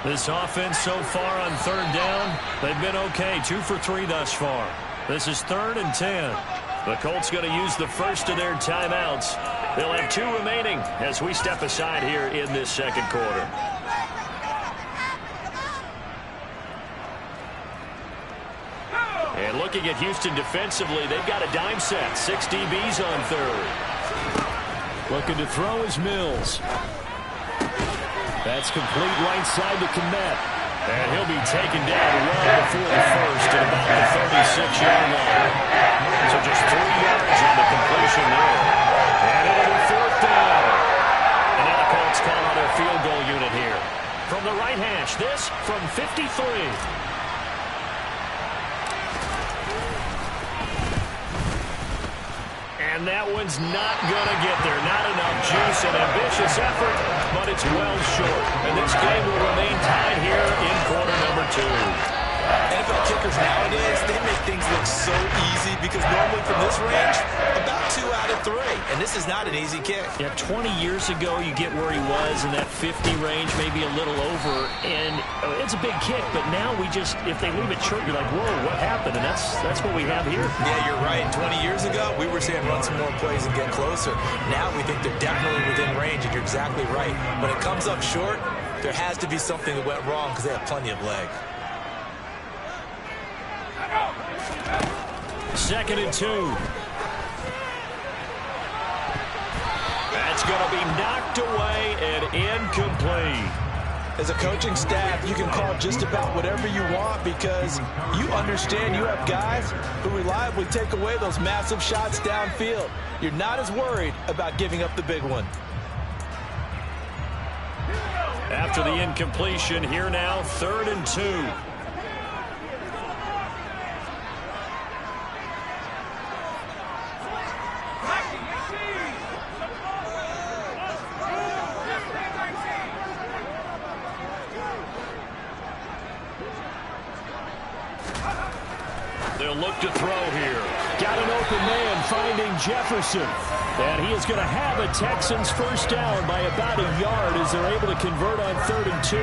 This offense so far on third down, they've been okay. 2 for 3 thus far. This is 3rd and 10. The Colts going to use the first of their timeouts. They'll have 2 remaining as we step aside here in this second quarter. And looking at Houston defensively, they've got a dime set. 6 DBs on third. Looking to throw is Mills. That's complete right side to Kmet. And he'll be taken down well before the first at about the 36-yard line. So just 3 yards on the completion there. And it'll be 4th down. And now the Colts call out their field goal unit here. From the right hash, this from 53. And that one's not going to get there. Not enough juice. An ambitious effort, but it's well short. And this game will remain tied here in quarter number 2. NFL kickers nowadays, they make things look so easy because normally from this range, about 2 out of 3. And this is not an easy kick. Yeah, 20 years ago, you get where he was in that 50 range, maybe a little over. And it's a big kick, but now we just, if they leave it short, you're like, whoa, what happened? And that's what we have here. Yeah, you're right. 20 years ago, we were saying run some more plays and get closer. Now we think they're definitely within range, and you're exactly right. When it comes up short, there has to be something that went wrong because they have plenty of leg. 2nd and 2. That's going to be knocked away and incomplete. As a coaching staff, you can call just about whatever you want because you understand you have guys who reliably take away those massive shots downfield. You're not as worried about giving up the big one. After the incompletion, here now, 3rd and 2. They'll look to throw here. Got an open man finding Jefferson. And he is going to have a Texans first down by about a yard as they're able to convert on 3rd and 2.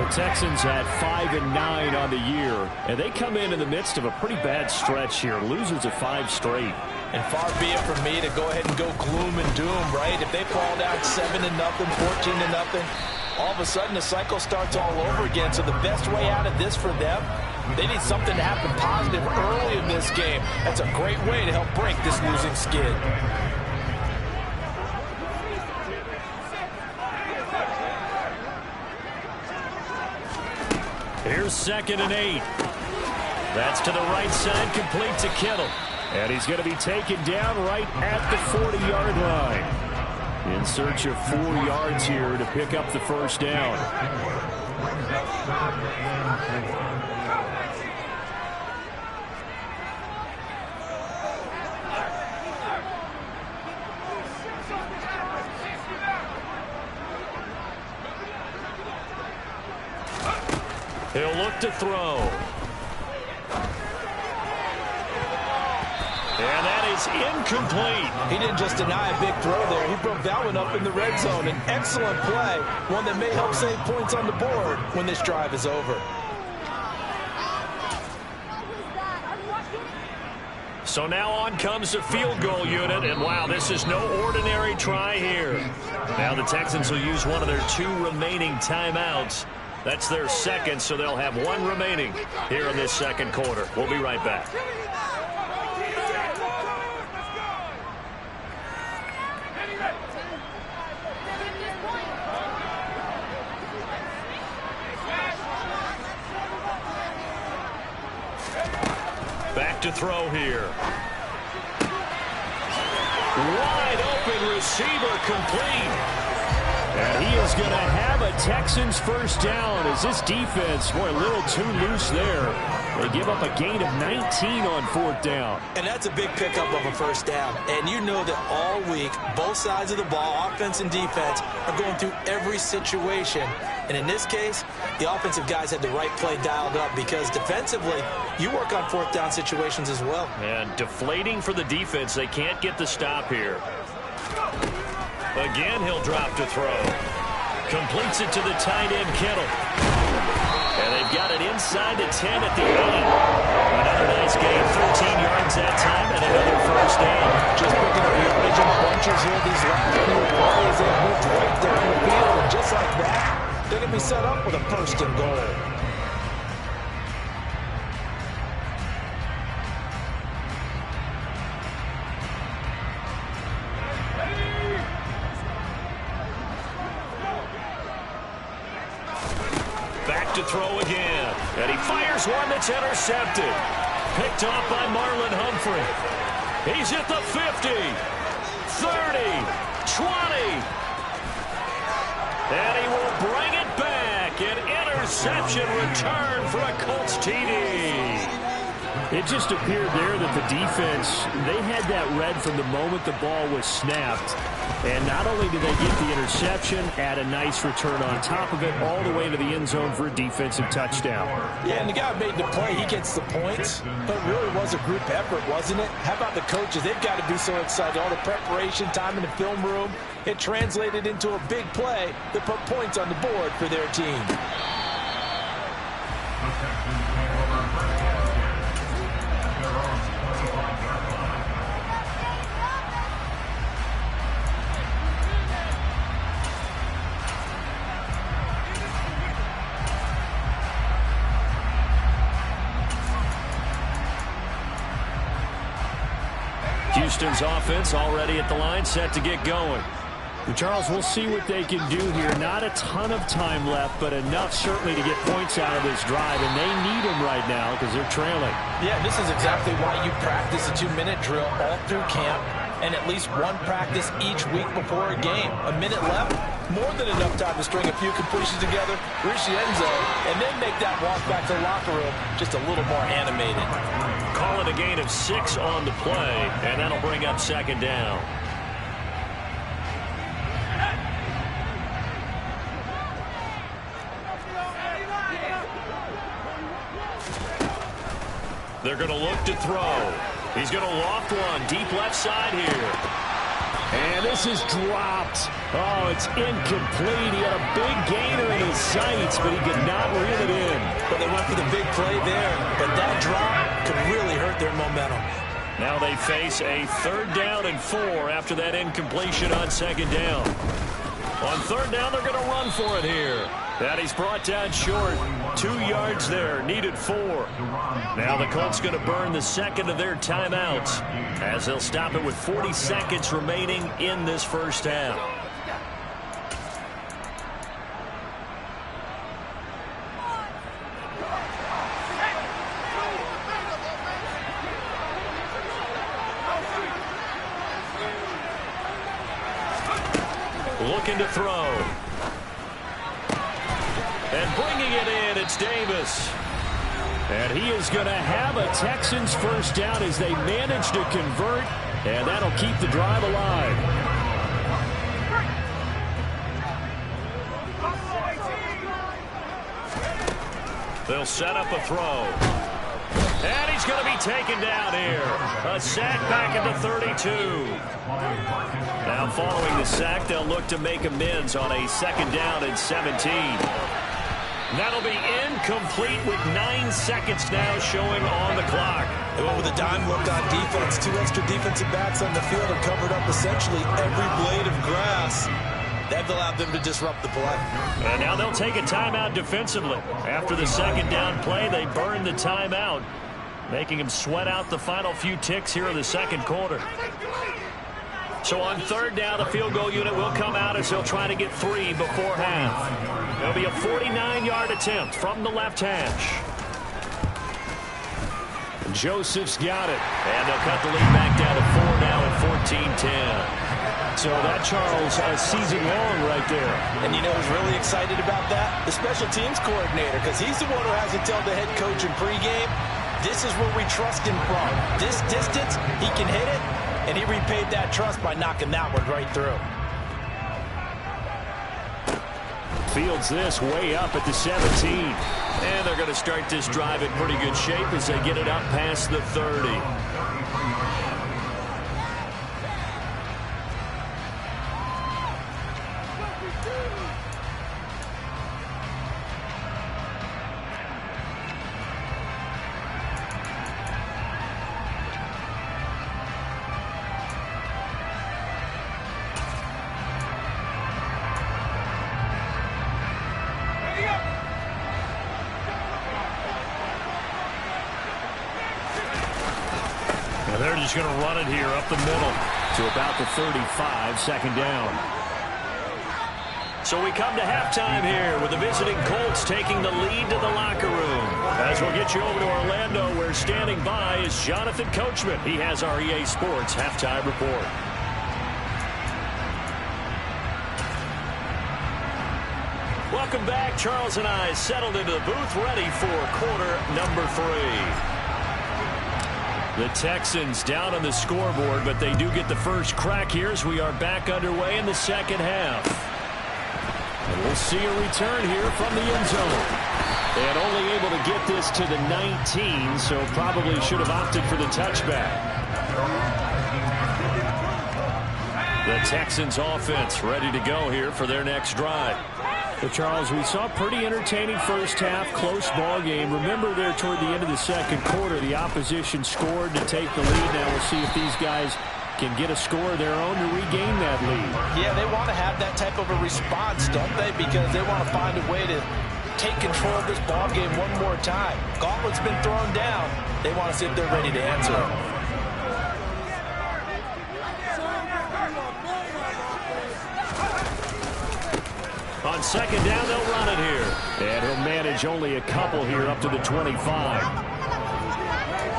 The Texans had 5 and 9 on the year. And they come in the midst of a pretty bad stretch here. Losers of 5 straight. And far be it from me to go ahead and go gloom and doom, right? If they fall down 7-0, 14-0, all of a sudden the cycle starts all over again. So the best way out of this for them, they need something to happen positive early in this game. That's a great way to help break this losing skid. Here's 2nd and 8. That's to the right side, complete to Kittle. And he's going to be taken down right at the 40-yard line. In search of 4 yards here to pick up the first down. He'll look to throw. And that is incomplete. He didn't just deny a big throw there. He broke that one up in the red zone. An excellent play. One that may help save points on the board when this drive is over. So now on comes the field goal unit. And wow, this is no ordinary try here. Now the Texans will use one of their 2 remaining timeouts. That's their second, so they'll have 1 remaining here in this second quarter. We'll be right back. Back to throw here. Wide open receiver complete. And he is going to have a Texans first down as this defense, boy, a little too loose there. They give up a gain of 19 on 4th down. And that's a big pickup of a first down. And you know that all week, both sides of the ball, offense and defense, are going through every situation. And in this case, the offensive guys had the right play dialed up because defensively, you work on 4th down situations as well. And deflating for the defense. They can't get the stop here. Again, he'll drop to throw. Completes it to the tight end, Kittle. And they've got it inside the 10 at the 8. Another nice gain, 13 yards that time, and another first down. Just picking up yardage in bunches here these last few plays. They've moved right down the field, and just like that, they're going to be set up with a first and goal. To throw again, and he fires one that's intercepted. Picked off by Marlon Humphrey. He's at the 50, 30, 20. And he will bring it back. An interception return for a Colts TD. It just appeared there that the defense, they had that read from the moment the ball was snapped. And not only did they get the interception, add a nice return on top of it, all the way to the end zone for a defensive touchdown. Yeah, and the guy made the play. He gets the points. But it really was a group effort, wasn't it? How about the coaches? They've got to be so excited. All the preparation, time in the film room, it translated into a big play that put points on the board for their team. Houston's offense already at the line, set to get going. And Charles, we'll see what they can do here. Not a ton of time left, but enough certainly to get points out of this drive, and they need them right now because they're trailing. Yeah, this is exactly why you practice a 2-minute drill all through camp and at least one practice each week before a game. A minute left, more than enough time to string a few completions together, reach the end zone, and then make that walk back to the locker room just a little more animated. Call it a gain of 6 on the play, and that'll bring up second down. They're going to look to throw. He's going to loft one deep left side here. And this is dropped. Oh, it's incomplete. He had a big gainer in his sights, but he could not reel it in. But they went for the big play there. But that drop could really hurt their momentum. Now they face a 3rd down and 4 after that incompletion on 2nd down. On 3rd down, they're going to run for it here. And he's brought down short. 2 yards there, needed 4. Now the Colts going to burn the second of their timeouts as they'll stop it with 40 seconds remaining in this first half. Looking to throw. And bringing it in, it's Davis. And he is going to have a Texans first down as they manage to convert, and that'll keep the drive alive. They'll set up a throw. And he's going to be taken down here. A sack back at the 32. Now following the sack, they'll look to make amends on a 2nd down and 17. That'll be incomplete with 9 seconds now showing on the clock. They went with a dime look on defense. 2 extra defensive backs on the field and covered up essentially every blade of grass. That allowed them to disrupt the play. And now they'll take a timeout defensively. After the 2nd down play, they burn the timeout, making them sweat out the final few ticks here in the 2nd quarter. So on 3rd down, the field goal unit will come out as they'll try to get 3 before half. It'll be a 49-yard attempt from the left hash. Joseph's got it. And they'll cut the lead back down to 4 now at 14-10. So that, Charles, a season long right there. And you know who's really excited about that? The special teams coordinator, because he's the one who has to tell the head coach in pregame, this is where we trust him from. This distance, he can hit it. And he repaid that trust by knocking that one right through. Fields this way up at the 17. And they're going to start this drive in pretty good shape as they get it up past the 30. And they're just going to run it here up the middle to about the 35, second down. So we come to halftime here with the visiting Colts taking the lead to the locker room. As we'll get you over to Orlando, where standing by is Jonathan Coachman. He has our EA Sports halftime report. Welcome back. Charles and I settled into the booth, ready for quarter number 3. The Texans down on the scoreboard, but they do get the first crack here as we are back underway in the second half. And we'll see a return here from the end zone. And only able to get this to the 19, so probably should have opted for the touchback. The Texans offense ready to go here for their next drive. Well, Charles, we saw a pretty entertaining first half, close ball game. Remember there toward the end of the second quarter, the opposition scored to take the lead. Now we'll see if these guys can get a score of their own to regain that lead. Yeah, they want to have that type of a response, don't they? Because they want to find a way to take control of this ball game one more time. Gauntlet's been thrown down. They want to see if they're ready to answer it. On second down, they'll run it here. And he'll manage only a couple here up to the 25.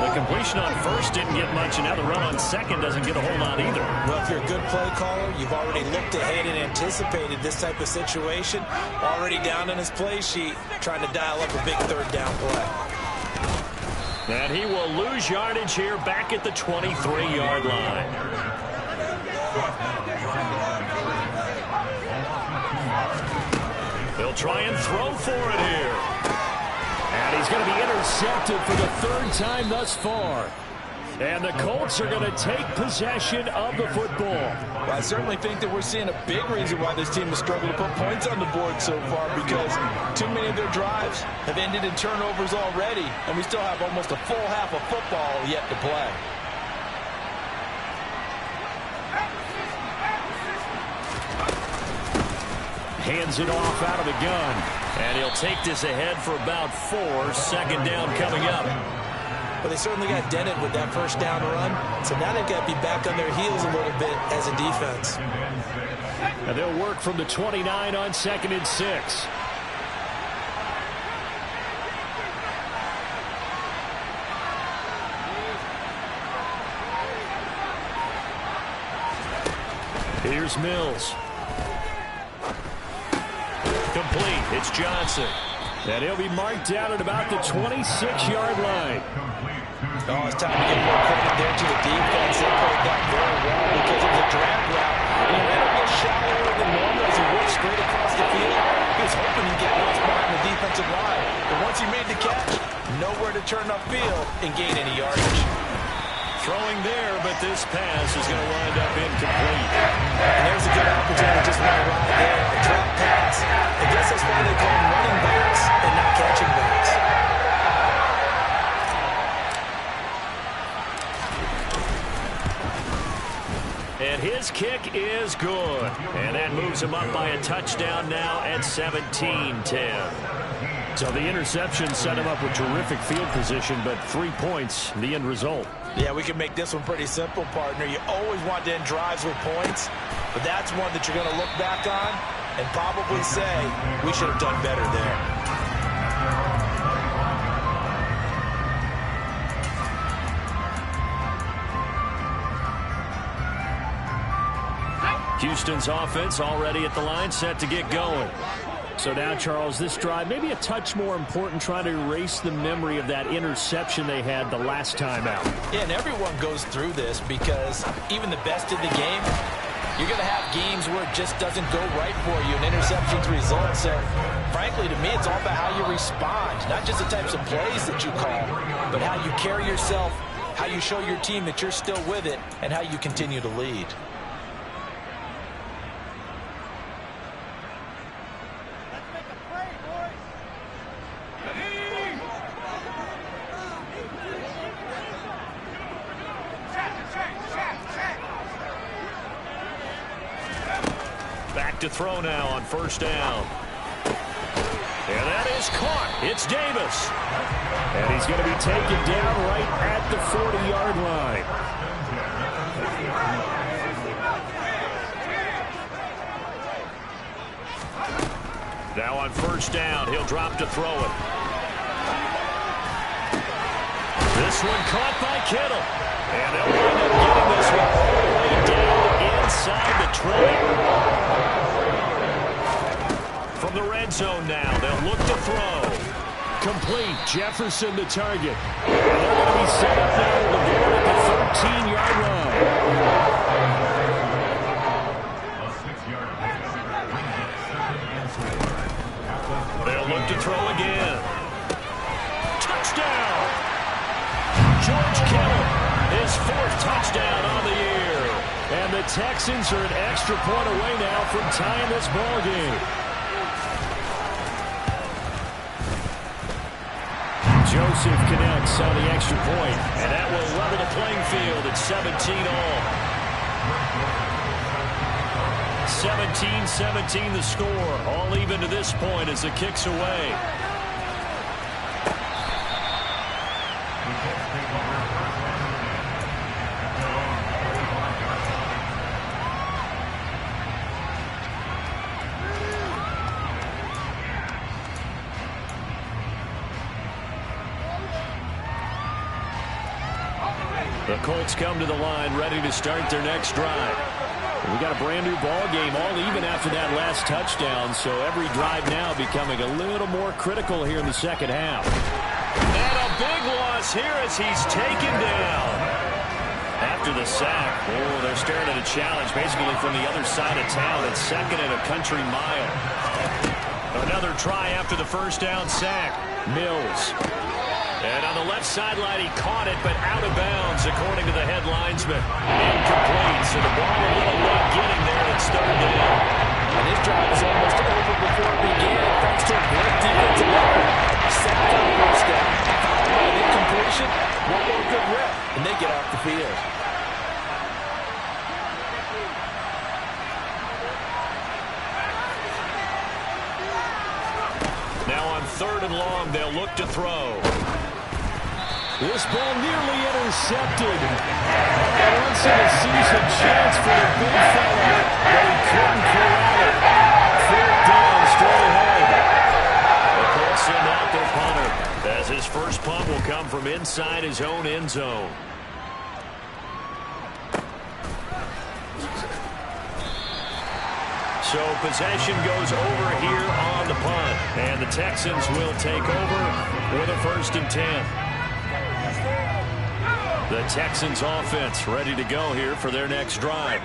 The completion on first didn't get much, and now the run on second doesn't get a hold on either. Well, if you're a good play caller, you've already looked ahead and anticipated this type of situation. Already down in his play sheet, trying to dial up a big third down play. And he will lose yardage here back at the 23-yard line. He'll try and throw for it here. And he's going to be intercepted for the third time thus far. And the Colts are going to take possession of the football. Well, I certainly think that we're seeing a big reason why this team has struggled to put points on the board so far, because too many of their drives have ended in turnovers already, and we still have almost a full half of football yet to play. Hands it off out of the gun. And he'll take this ahead for about 4. Second down coming up. Well, they certainly got dented with that first down run. So now they've got to be back on their heels a little bit as a defense. And they'll work from the 29 on 2nd and 6. Here's Mills. Complete. It's Johnson. And he'll be marked down at about the 26-yard line. Oh, it's time to give more credit there to the defense. They played that very well because it was a drag route. And he ran a little shallower than normal as he worked straight across the field. He was hoping he'd get lost behind the defensive line. But once he made the catch, nowhere to turn upfield and gain any yardage. Throwing there, but this pass is going to wind up incomplete. And there's a good opportunity just want to ride there. A drop pass. I guess that's why they call them running backs and not catching backs. And his kick is good. And that moves him up by a touchdown now at 17-10. So the interception set him up with terrific field position, but 3 points, the end result. Yeah, we can make this one pretty simple, partner. You always want to end drives with points, but that's one that you're going to look back on and probably say, we should have done better there. Houston's offense already at the line, set to get going. So now, Charles, this drive maybe a touch more important, trying to erase the memory of that interception they had the last time out. Yeah, and everyone goes through this because even the best in the game, you're going to have games where it just doesn't go right for you, and interceptions result. So, frankly, to me, it's all about how you respond, not just the types of plays that you call, but how you carry yourself, how you show your team that you're still with it, and how you continue to lead. Back to throw now on first down. And that is caught. It's Davis. And he's going to be taken down right at the 40-yard line. Now on first down, he'll drop to throw it. This one caught by Kittle. And they'll wind up getting this one all the way down inside the 20. From the red zone now, they'll look to throw. Complete. Jefferson the target. And they're going to be set up now to the board at the 13-yard line. They'll look to throw again. Touchdown! George Kittle, his 4th touchdown on the year. And the Texans are an extra point away now from tying this ball game. Joseph connects on the extra point, and that will level the playing field at 17 all. 17-17 the score. All even to this point as the kick's away. The Colts come to the line ready to start their next drive. We got a brand new ball game, all even after that last touchdown, so every drive now becoming a little more critical here in the second half. And a big loss here as he's taken down. After the sack, they're staring at a challenge basically from the other side of town. It's second and a country mile. Another try after the first down sack. Mills. And on the left sideline, he caught it, but out of bounds, according to the head linesman. Incomplete, so the ball a little late getting there, and it's third down. And this drive is almost over before it began, thanks to a great defensive effort. Sack on first down, followed by an incompletion, one more good rip, and they get off the field. Now on 3rd and long, they'll look to throw. This ball nearly intercepted. And once in a season chance for the big fella, but he couldn't corral it. 4th down straight ahead. The Colts send out their punter, as his first punt will come from inside his own end zone. So possession goes over here on the punt. And the Texans will take over with a 1st and 10. The Texans offense ready to go here for their next drive.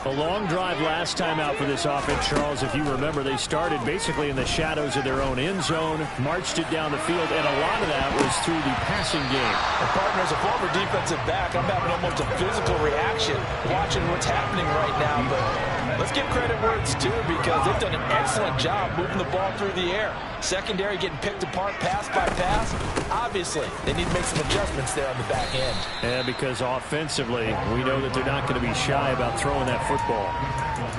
A long drive last time out for this offense, Charles. If you remember, they started basically in the shadows of their own end zone, marched it down the field, and a lot of that was through the passing game. And partner, as a former defensive back, I'm having almost a physical reaction watching what's happening right now. But let's give credit where it's due, because they've done an excellent job moving the ball through the air. Secondary getting picked apart pass by pass. Obviously, they need to make some adjustments there on the back end. And because offensively, we know that they're not going to be shy about throwing that football.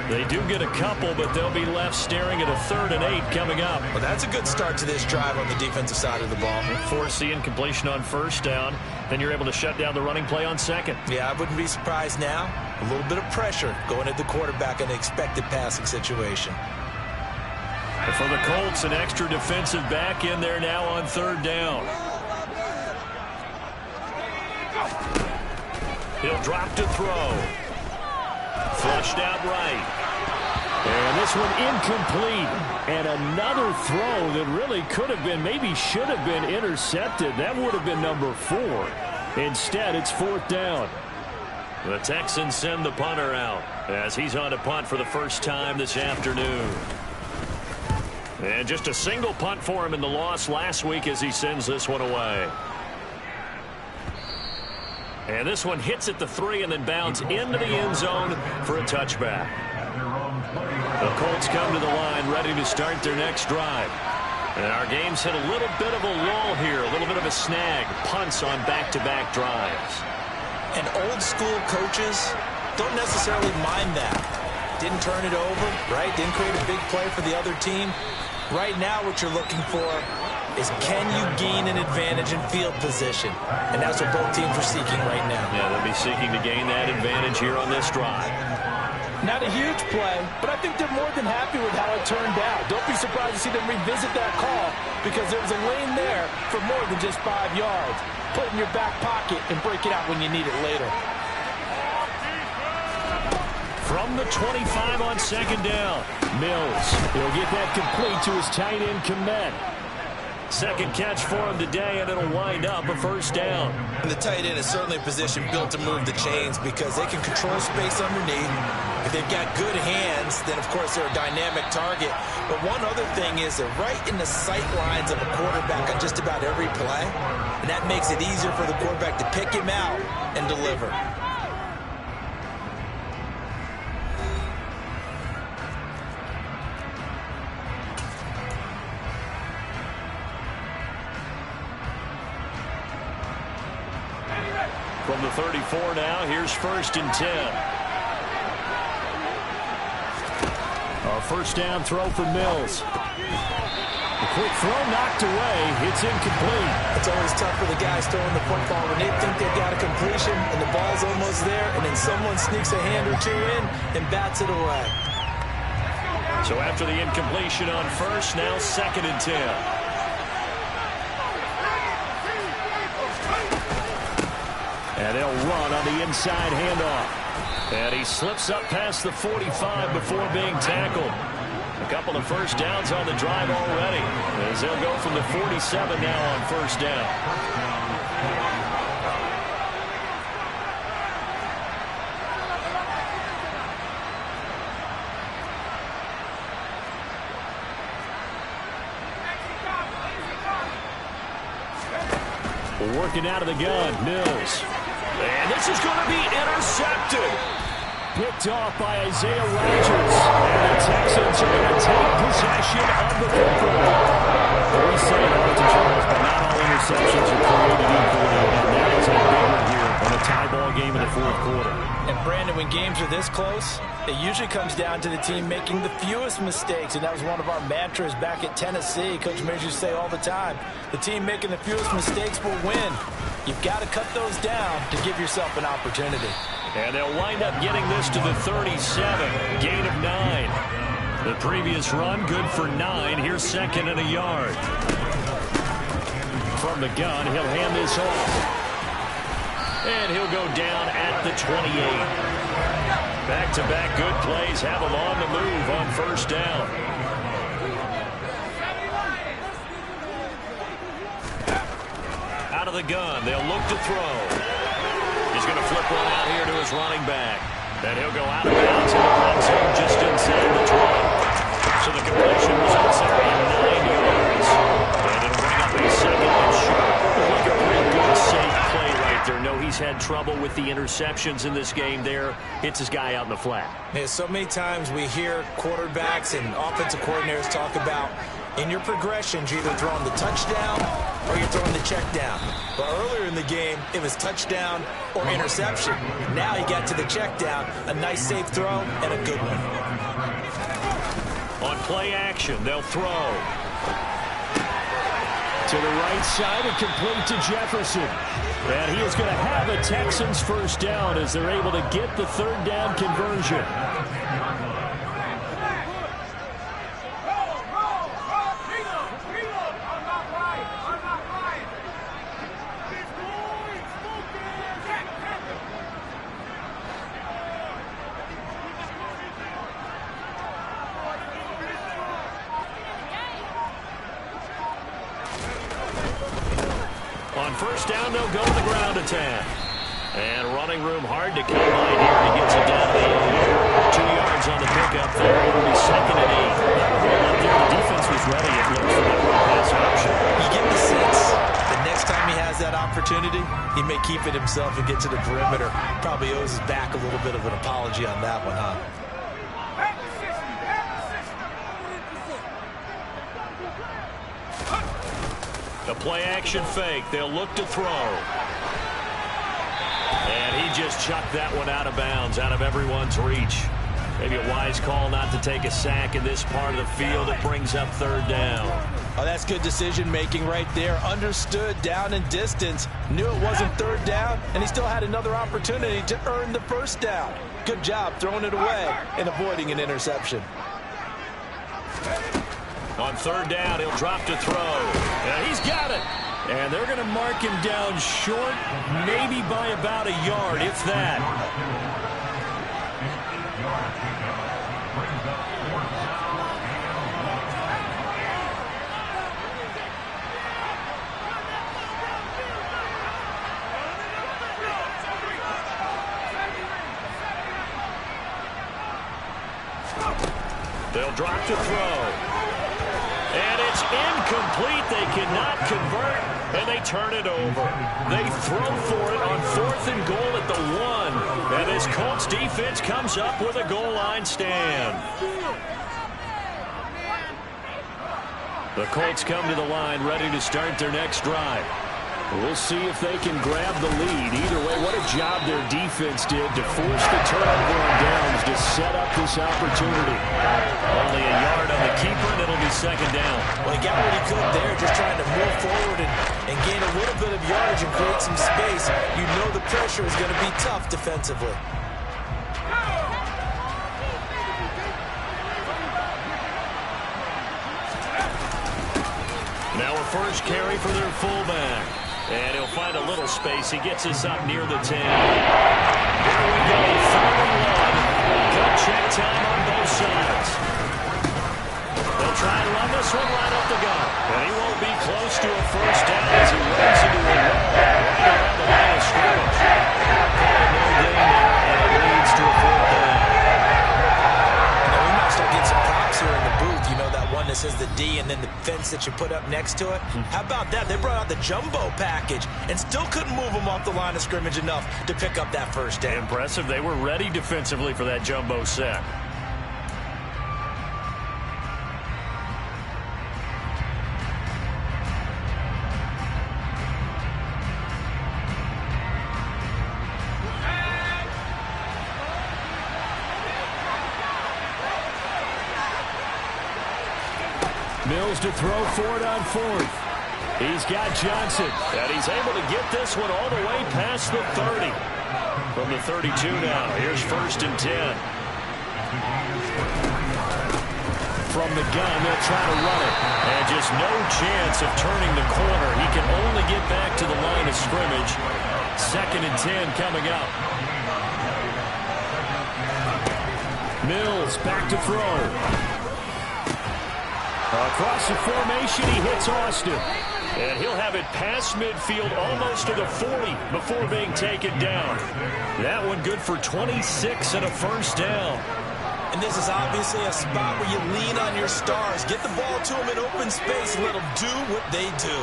They do get a couple, but they'll be left staring at a 3rd and 8 coming up. Well, that's a good start to this drive on the defensive side of the ball. Force the incompletion on first down, then you're able to shut down the running play on second. Yeah, I wouldn't be surprised now. A little bit of pressure going at the quarterback in an expected passing situation. And for the Colts, an extra defensive back in there now on 3rd down. He'll drop to throw. Flushed out right. And this one incomplete. And another throw that really could have been, maybe should have been intercepted. That would have been number 4. Instead, it's 4th down. The Texans send the punter out as he's on to punt for the first time this afternoon. And just a single punt for him in the loss last week as he sends this one away. And this one hits at the 3 and then bounds into the end zone for a touchback. The Colts come to the line ready to start their next drive. And our game's hit a little bit of a lull here, a little bit of a snag. Punts on back-to-back drives. And old school coaches don't necessarily mind that. Didn't turn it over, right? Didn't create a big play for the other team. Right now what you're looking for is can you gain an advantage in field position? And that's what both teams are seeking right now. Yeah, they'll be seeking to gain that advantage here on this drive. Not a huge play, but I think they're more than happy with how it turned out. Don't be surprised to see them revisit that call because there was a lane there for more than just 5 yards. Put it in your back pocket and break it out when you need it later. From the 25 on second down, Mills. He'll get that complete to his tight end, Kmet. Second catch for him today, and it'll wind up a first down. And the tight end is certainly a position built to move the chains because they can control space underneath. If they've got good hands, then, of course, they're a dynamic target. But one other thing is they're right in the sight lines of a quarterback on just about every play, and that makes it easier for the quarterback to pick him out and deliver. From the 34 now, here's 1st and 10. A first down throw for Mills. The quick throw knocked away. It's incomplete. It's always tough for the guys throwing the football when they think they've got a completion and the ball's almost there, and then someone sneaks a hand or two in and bats it away. So after the incompletion on first, now 2nd and 10. And they'll run on the inside handoff. And he slips up past the 45 before being tackled. A couple of first downs on the drive already, as they'll go from the 47 now on first down. Working out of the gun, Mills. And this is going to be intercepted. Picked off by Isaiah Rodgers. And the Texans are going to take possession of the football. We say it often, Charles, but not all interceptions are created equally. And that is a big one here on a tie ball game in the 4th quarter. And Brandon, when games are this close, it usually comes down to the team making the fewest mistakes, and that was one of our mantras back at Tennessee. Coach Mears used to say all the time, the team making the fewest mistakes will win. You've got to cut those down to give yourself an opportunity. And they'll wind up getting this to the 37, gain of 9. The previous run, good for 9. Here's 2nd and a yard. From the gun, he'll hand this off. And he'll go down at the 28. Back-to-back good plays have him on the move on first down. Out of the gun, they'll look to throw. He's going to flip one out here to his running back. Then he'll go out of bounds in the red zone just inside the 20. So the completion results in 9 yards. And it'll bring up a 2nd and short. Look, a pretty good, safe play right there. No, he's had trouble with the interceptions in this game there. Hits his guy out in the flat. Yeah, so many times we hear quarterbacks and offensive coordinators talk about in your progressions, you're either throwing the touchdown or you're throwing the check down. But earlier in the game, it was touchdown or interception. Now he got to the check down, a nice safe throw and a good one. On play action, they'll throw. To the right side and complete to Jefferson. And he is going to have a Texans first down as they're able to get the 3rd down conversion. On first down, they'll go to the ground attack. And running room hard to come by here. He gets it down to the 2 yards on the pickup there. It'll be 2nd and 8. The defense was ready, it looks, for that pass option. You get the sense the next time he has that opportunity, he may keep it himself and get to the perimeter. Probably owes his back a little bit of an apology on that one, huh? A play-action fake. They'll look to throw. And he just chucked that one out of bounds, out of everyone's reach. Maybe a wise call not to take a sack in this part of the field. It brings up third down. Oh, that's good decision-making right there. Understood down and distance. Knew it wasn't third down, and he still had another opportunity to earn the first down. Good job throwing it away and avoiding an interception. On third down, he'll drop to throw. And he's got it. And they're going to mark him down short, maybe by about a yard, if that. They'll drop to throw. And it's incomplete. They cannot convert, and they turn it over. They throw for it on 4th and goal at the 1. And this Colts defense comes up with a goal line stand. The Colts come to the line ready to start their next drive. We'll see if they can grab the lead. Either way, what a job their defense did to force the turnover on downs to set up this opportunity. Only a yard on the keeper, and it'll be second down. Well, he got what he could there, just trying to move forward and gain a little bit of yardage and create some space. You know the pressure is going to be tough defensively. Now a first carry for their fullback. And he'll find a little space. He gets us up near the 10. Here we go, 3-1. Good check time on both sides. They'll try and run this one right up the gut. And he won't be close to a first down as he runs into a wall right around the line of scrimmage. No gain there, and it leads to a fourth down. Now we might start getting some props here in the booth. You know that one that says the D and then the fence that you put up next to it? How about that? They brought out the jumbo package and still couldn't move them off the line of scrimmage enough to pick up that first down. Impressive. They were ready defensively for that jumbo set. Mills to throw for it on 4th. He's got Johnson, and he's able to get this one all the way past the 30. From the 32 now, here's 1st and 10. From the gun, they'll try to run it. And just no chance of turning the corner. He can only get back to the line of scrimmage. 2nd and 10 coming up. Mills back to throw. Across the formation, he hits Austin. And he'll have it past midfield almost to the 40 before being taken down. That one good for 26 and a first down. And this is obviously a spot where you lean on your stars. Get the ball to them in open space and let them do what they do.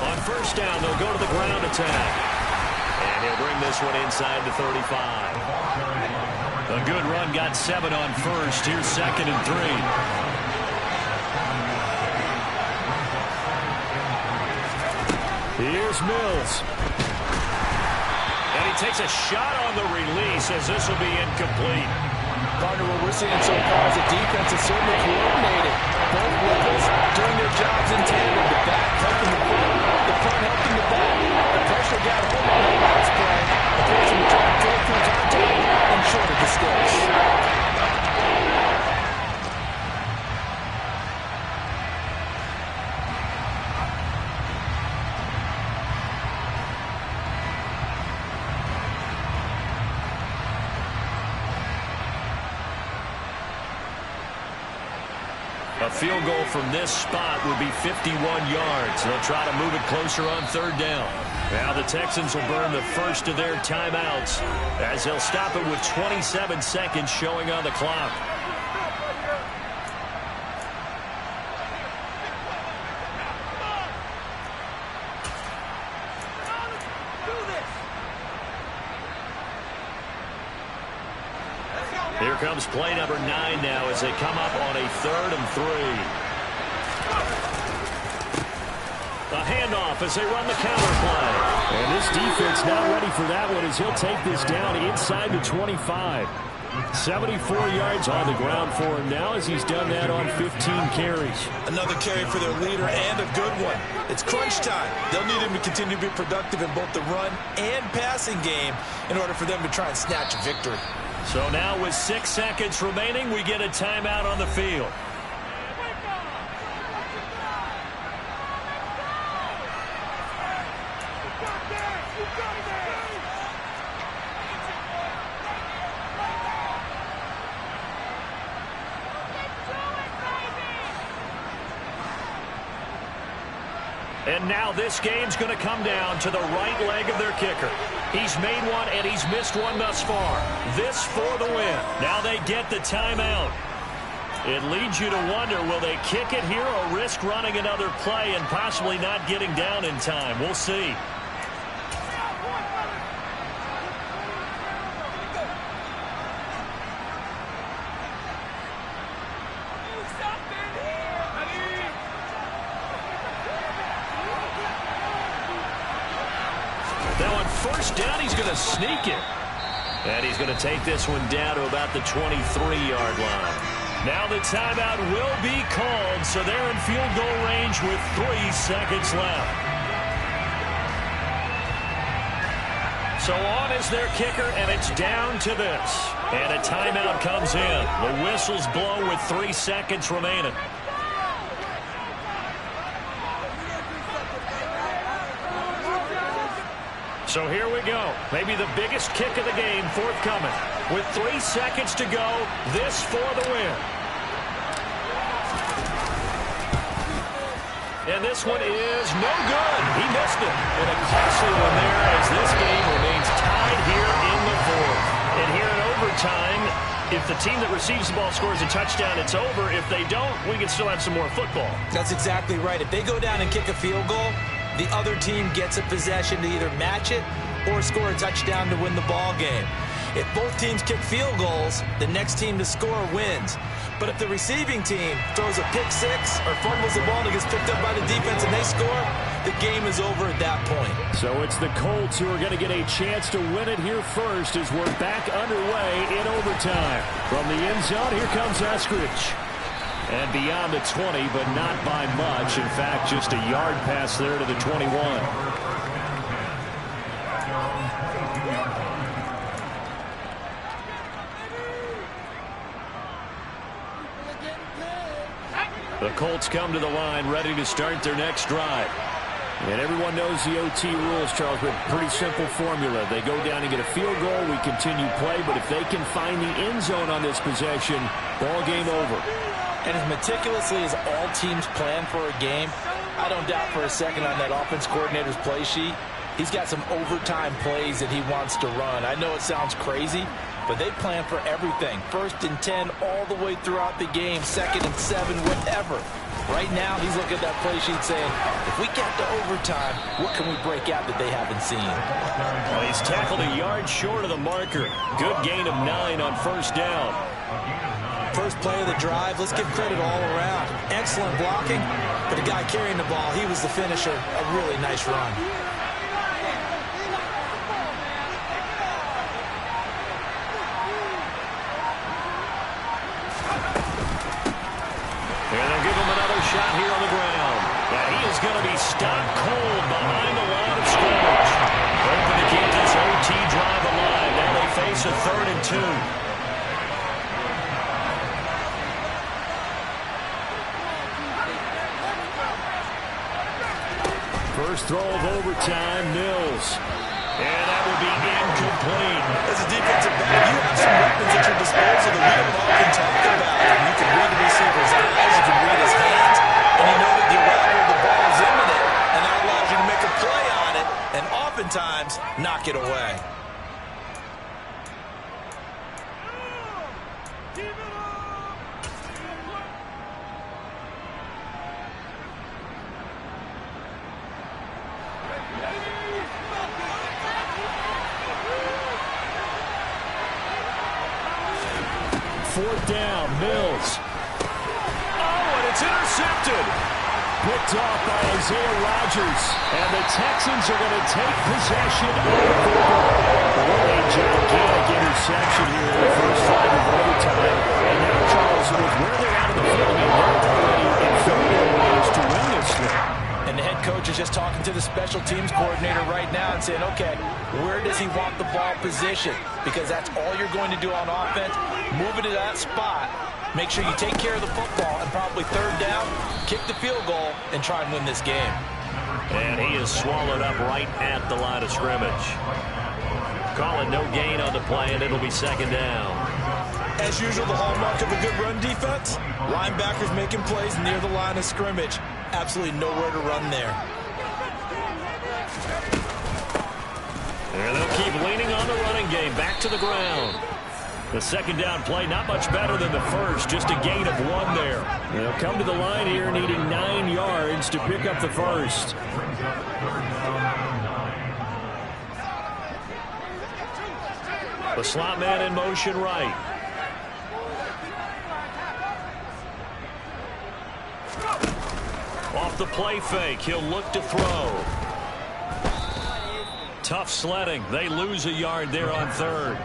On first down, they'll go to the ground attack. And he'll bring this one inside the 35. A good run, got 7 on first. Here's 2nd and 3. Here's Mills. And he takes a shot on the release as this will be incomplete. Partner, what we're seeing so far is the defense is certainly coordinated. Both levels doing their jobs in tandem. The back helping the front helping the back. The pressure got home on that last play. The person to try and throw through contact and short of the sticks. A field goal from this spot would be 51 yards. They'll try to move it closer on third down. Now the Texans will burn the first of their timeouts as they'll stop it with 27 seconds showing on the clock. Here comes play number 9 now as they come up on a 3rd and 3. A handoff off as they run the counter play. And this defense not ready for that one as he'll take this down inside the 25. 74 yards on the ground for him now as he's done that on 15 carries. Another carry for their leader and a good one. It's crunch time. They'll need him to continue to be productive in both the run and passing game in order for them to try and snatch a victory. So now with 6 seconds remaining, we get a timeout on the field. And now this game's going to come down to the right leg of their kicker. He's made one and he's missed one thus far. This for the win. Now they get the timeout. It leads you to wonder, will they kick it here or risk running another play and possibly not getting down in time? We'll see. Now on first down, he's going to sneak it. And he's going to take this one down to about the 23-yard line. Now the timeout will be called, so they're in field goal range with 3 seconds left. So on is their kicker, and it's down to this. And a timeout comes in. The whistles blow with 3 seconds remaining. So here we go. Maybe the biggest kick of the game forthcoming. With 3 seconds to go, this for the win. And this one is no good. He missed it. And a costly one there as this game remains tied here in the 4th. And here in overtime, if the team that receives the ball scores a touchdown, it's over. If they don't, we can still have some more football. That's exactly right. If they go down and kick a field goal, the other team gets a possession to either match it or score a touchdown to win the ball game. If both teams kick field goals, the next team to score wins. But if the receiving team throws a pick six or fumbles the ball and it gets picked up by the defense and they score, the game is over at that point. So it's the Colts who are going to get a chance to win it here first as we're back underway in overtime. From the end zone, here comes Eskridge. And beyond the 20, but not by much. In fact, just a yard pass there to the 21. The Colts come to the line ready to start their next drive. And everyone knows the OT rules, Charles, but pretty simple formula. They go down and get a field goal, we continue play, but if they can find the end zone on this possession, ball game over. And as meticulously as all teams plan for a game, I don't doubt for a second on that offense coordinator's play sheet, he's got some overtime plays that he wants to run. I know it sounds crazy, but they plan for everything. 1st and 10 all the way throughout the game, 2nd and 7, whatever. Right now, he's looking at that play sheet saying, if we get to overtime, what can we break out that they haven't seen? Well, he's tackled a yard short of the marker. Good gain of 9 on first down. First play of the drive, let's give credit all around. Excellent blocking, but the guy carrying the ball, he was the finisher. A really nice run. And they'll give him another shot here on the ground. And he is going to be stopped cold behind the line of scrimmage. Hoping to keep this OT drive alive. Now they face a 3rd and 2. First throw of overtime, Mills. And that will be incomplete. As a defensive back, you have some weapons at your disposal that we don't often talk about. You can read the receiver's eyes, you can read his hands, and you know that the arrival of the ball is imminent, and that allows you to make a play on it, and oftentimes knock it away. Fourth down, Mills. Oh, and it's intercepted. picked off by Isaiah Rodgers. And the Texans are going to take possession of the ball. What a gigantic interception here in the first 5 of overtime. And now, Charles, with where they're out of the field, they're already in field goal range to win this thing. And the head coach is just talking to the special teams coordinator right now and saying, okay, where does he want the ball positioned? Because that's all you're going to do on offense. Move it to that spot. Make sure you take care of the football and probably third down, kick the field goal, and try and win this game. And he is swallowed up right at the line of scrimmage. Call it no gain on the play, and it'll be second down. As usual, the hallmark of a good run defense, linebackers making plays near the line of scrimmage. Absolutely nowhere to run there. And they'll keep leaning on the running game. Back to the ground. The second down play, not much better than the first. Just a gain of 1 there. They'll come to the line here needing 9 yards to pick up the first. The slot man in motion right. Off the play fake, he'll look to throw. Tough sledding. They lose a yard there on third.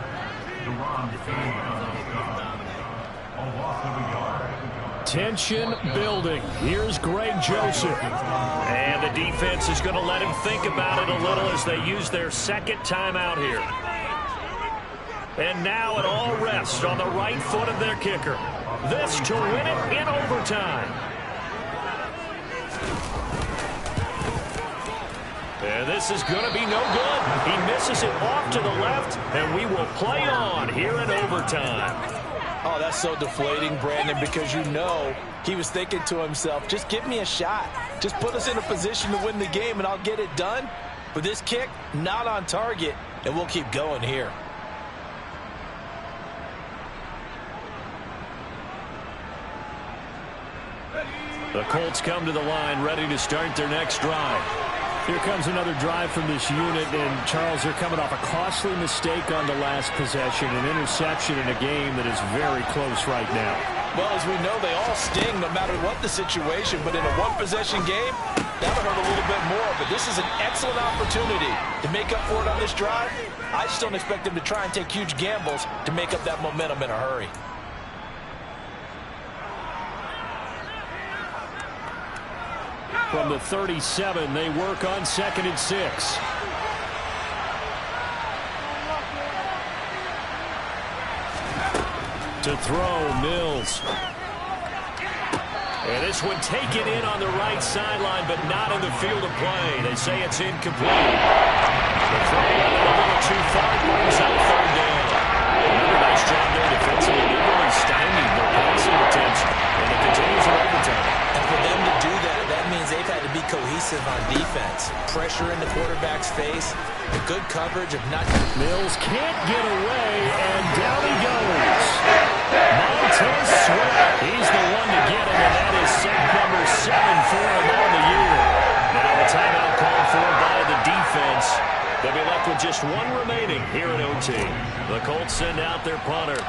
Tension building. Here's Greg Joseph. And the defense is going to let him think about it a little as they use their second timeout here. And now it all rests on the right foot of their kicker. This to win it in overtime. And this is going to be no good. He misses it off to the left, and we will play on here in overtime. Oh, that's so deflating, Brandon, because you know he was thinking to himself, just give me a shot. Just put us in a position to win the game, and I'll get it done. But this kick, not on target, and we'll keep going here. The Colts come to the line, ready to start their next drive. Here comes another drive from this unit, and Charles, they're coming off a costly mistake on the last possession, an interception in a game that is very close right now. Well, as we know, they all sting no matter what the situation, but in a one-possession game, that'll hurt a little bit more, but this is an excellent opportunity to make up for it on this drive. I just don't expect them to try and take huge gambles to make up that momentum in a hurry. From the 37, they work on 2nd and 6. To throw, Mills. And this one taken in on the right sideline, but not in the field of play. They say it's incomplete. The throw a little too far, brings up third down. Another nice job there defensively. They really stymied their passing attempts, and it continues in overtime. And for them to do that, that means they've had to be cohesive on defense. Pressure in the quarterback's face, the good coverage of not... Mills can't get away, and down he goes. Montez Sweat, he's the one to get him, and that is sack number 7 for him on the year. Now the timeout called for by the defense. They'll be left with just 1 remaining here in OT. The Colts send out their punter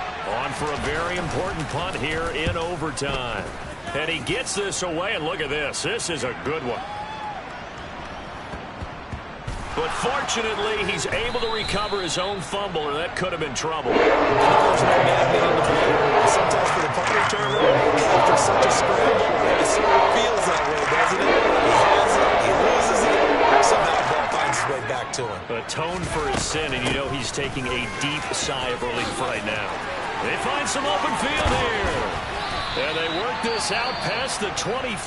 on for a very important punt here in overtime. And he gets this away, and look at this. This is a good one. But fortunately, he's able to recover his own fumble, or that could have been trouble. Sometimes for the punt returner, after such a scramble, it sort of feels that way, doesn't it? He has it, he loses it, somehow the ball finds its way back to him. Atone for his sin, and you know he's taking a deep sigh of relief right now. They find some open field here. And they work this out past the 25.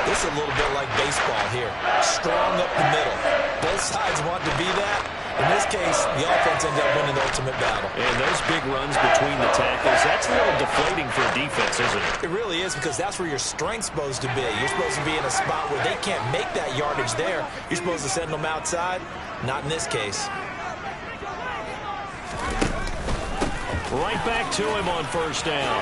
This is a little bit like baseball here. Strong up the middle. Both sides want to be that. In this case, the offense ends up winning the ultimate battle. And those big runs between the tackles, that's a little deflating for a defense, isn't it? It really is, because that's where your strength's supposed to be. You're supposed to be in a spot where they can't make that yardage there. You're supposed to send them outside. Not in this case. Right back to him on first down.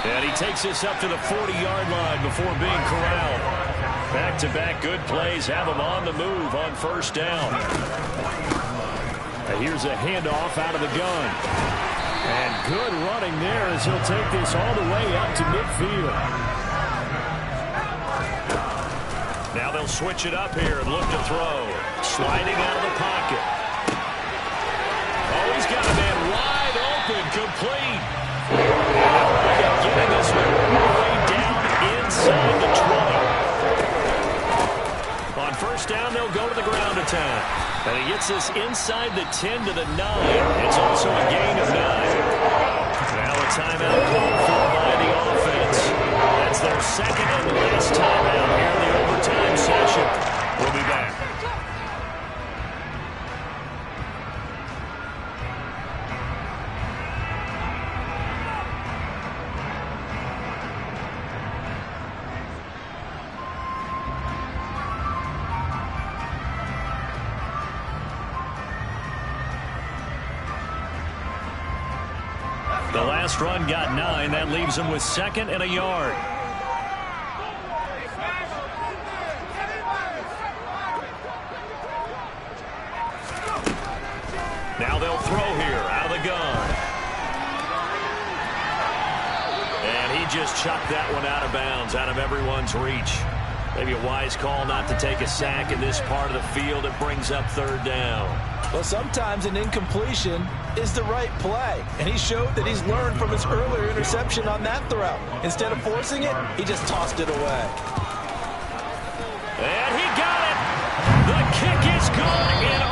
And he takes this up to the 40-yard line before being corralled. Back-to-back good plays have him on the move on first down. Here's a handoff out of the gun. And good running there as he'll take this all the way up to midfield. They'll switch it up here and look to throw. Sliding out of the pocket. Oh, he's got a man wide open, complete. And getting this one all the way down inside the 20. On first down, they'll go to the ground attack. And he gets this inside the 10 to the 9. It's also a gain of 9. Now a timeout called for by the offense. That's their second and last timeout here in the overtime session. We'll be back. The last run got 9. That leaves him with second and a yard. Now they'll throw here out of the gun. And he just chucked that one out of bounds, out of everyone's reach. Maybe a wise call not to take a sack in this part of the field. It brings up third down. Well, sometimes an incompletion is the right play. And he showed that he's learned from his earlier interception on that throw. Instead of forcing it, he just tossed it away. And he got it. The kick is good and